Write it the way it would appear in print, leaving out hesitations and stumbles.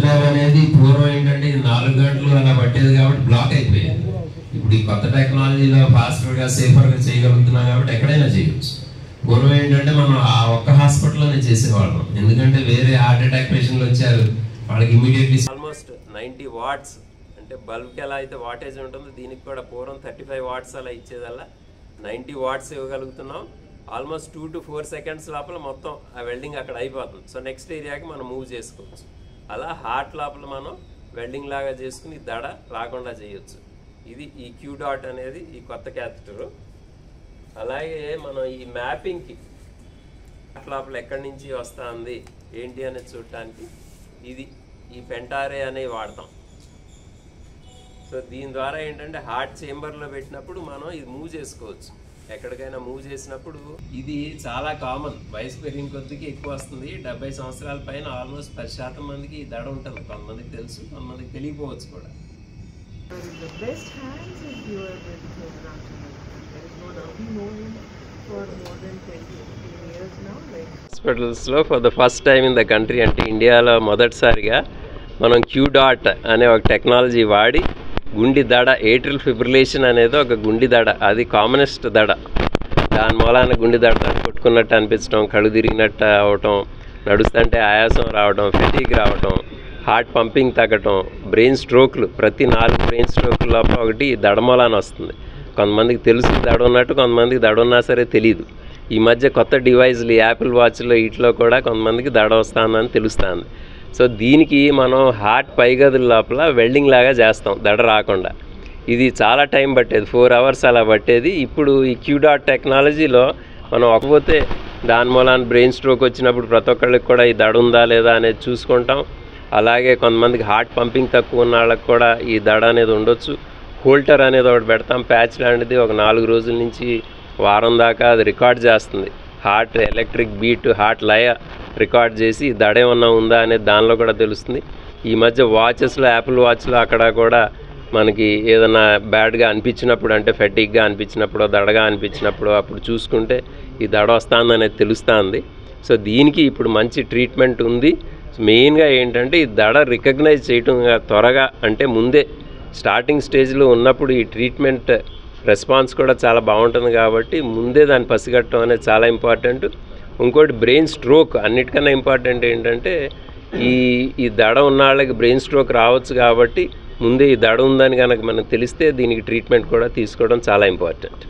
Nerve అనేది పూర్వం ఏంటంటే 4 గంటలు అలా పట్టేది కాబట్టి బ్లాక్ అయిపోయేది. ఇప్పుడు ఈ కొత్త టెక్నాలజీలో ఫాస్టర్గా సేఫర్గా చేయగలుగుతున్నాం కాబట్టి ఎక్కడైనా చేయొచ్చు. పూర్వం ఏంటంటే మనం ఆ ఒక్క హాస్పిటల్లోనే చేసేవాళ్ళం, ఎందుకంటే వేరే హార్ట్ అటాక్ పేషెంట్లు వచ్చారు వాళ్ళకి ఇమీడియట్లీ. ఆల్మోస్ట్ 90 వాట్స్ అంటే బల్బ్కి ఎలా అయితే వాటేజ్ ఉంటుందో దీనికి కూడా పూర్వం 35 వాట్స్ అలా ఇచ్చేదల్లా 90 వాట్స్ ఇవ్వగలుగుతున్నాం. ఆల్మోస్ట్ 2 to 4 సెకండ్స్ లోపల మొత్తం ఆ వెల్డింగ్ అక్కడ అయిపోతుంది. సో నెక్స్ట్ ఏరియాకి మనం మూవ్ చేసుకోవచ్చు. అలా హార్ట్ లోపల మనం వెల్డింగ్ లాగా చేసుకుని దడ రాకుండా చేయొచ్చు. ఇది ఈ క్యూ డాట్ అనేది ఈ కొత్త క్యాథెటర్. అలాగే మనం ఈ మ్యాపింగ్కి హార్ట్ లోపల ఎక్కడి నుంచి వస్తుంది ఏంటి అనేది చూడటానికి ఇది ఈ పెంటారే అనేవి వాడతాం. సో దీని ద్వారా ఏంటంటే హార్ట్ చేంబర్లో పెట్టినప్పుడు మనం ఇది మూవ్ చేసుకోవచ్చు. ఎక్కడికైనా మూవ్ చేసినప్పుడు ఇది చాలా కామన్, వయసు పెరిగిన కొద్దికి ఎక్కువ వస్తుంది. 70 సంవత్సరాల పైన ఆల్మోస్ట్ 10% మందికి ఈ దడ ఉంటుంది. కొంతమందికి తెలుసు, కొంతమందికి తెలియకపోవచ్చు కూడా. హాస్పిటల్స్లో for the first time in the country అంటే ఇండియాలో మొదటిసారిగా మనం క్యూ డాట్ అనే ఒక టెక్నాలజీ వాడి గుండె దడ, ఏట్రియల్ ఫిబ్రిలేషన్ అనేది ఒక గుండె దడ, అది కామనెస్ట్ దడ. దాని మూలాన గుండె దడ కొట్టుకున్నట్టు అనిపించడం, కళ్ళు తిరిగినట్టు అవటం, నడుస్తుంటే ఆయాసం రావడం, ఫెటీగ్ రావటం, హార్ట్ పంపింగ్ తగ్గటం, బ్రెయిన్ స్ట్రోక్లు, ప్రతి 4 బ్రెయిన్ స్ట్రోక్ల లోపల ఒకటి దడ మూలాన వస్తుంది. కొంతమందికి తెలుసు దడ ఉన్నట్టు, కొంతమందికి దడ ఉన్నా సరే తెలియదు. ఈ మధ్య కొత్త డివైజ్లు యాపిల్ వాచ్లో వీటిలో కూడా కొంతమందికి దడ వస్తుందని తెలుస్తుంది. సో దీనికి మనం హార్ట్ పైగదుల లోపల వెల్డింగ్ లాగా చేస్తాం దడ రాకుండా. ఇది చాలా టైం పట్టేది, 4 hours అలా పట్టేది. ఇప్పుడు ఈ క్యూ డాట్ టెక్నాలజీలో మనం ఒకపోతే దాని మూలాన బ్రెయిన్ స్ట్రోక్ వచ్చినప్పుడు ప్రతి ఒక్కళ్ళకి కూడా ఈ దడ ఉందా లేదా అనేది చూసుకుంటాం. అలాగే కొంతమందికి హార్ట్ పంపింగ్ తక్కువ ఉన్న వాళ్ళకి కూడా ఈ దడ అనేది ఉండొచ్చు. హోల్టర్ అనేది ఒకటి పెడతాం, ప్యాచ్ లాంటిది. ఒక 4 రోజుల నుంచి వారం దాకా అది రికార్డ్ చేస్తుంది. హార్ట్ ఎలక్ట్రిక్ బీట్, హార్ట్ లయ రికార్డ్ చేసి దడ ఏమన్నా ఉందా అనేది దానిలో కూడా తెలుస్తుంది. ఈ మధ్య వాచెస్లో, యాపిల్ వాచ్లో అక్కడ కూడా మనకి ఏదైనా బ్యాడ్గా అనిపించినప్పుడు, అంటే ఫెటిక్గా అనిపించినప్పుడు, దడగా అనిపించినప్పుడు అప్పుడు చూసుకుంటే ఈ దడ వస్తుంది అనేది తెలుస్తుంది. సో దీనికి ఇప్పుడు మంచి ట్రీట్మెంట్ ఉంది. మెయిన్గా ఏంటంటే ఈ దడ రికగ్నైజ్ చేయటం త్వరగా, అంటే ముందే స్టార్టింగ్ స్టేజ్లో ఉన్నప్పుడు ఈ ట్రీట్మెంట్ రెస్పాన్స్ కూడా చాలా బాగుంటుంది కాబట్టి ముందే దాన్ని పసిగట్టడం అనేది చాలా ఇంపార్టెంట్. ఇంకోటి బ్రెయిన్ స్ట్రోక్, అన్నిటికన్నా ఇంపార్టెంట్ ఏంటంటే ఈ దడ ఉన్న వాళ్ళకి బ్రెయిన్ స్ట్రోక్ రావచ్చు కాబట్టి ముందే ఈ దడ ఉందని కనుక మనకు తెలిస్తే దీనికి ట్రీట్మెంట్ కూడా తీసుకోవడం చాలా ఇంపార్టెంట్.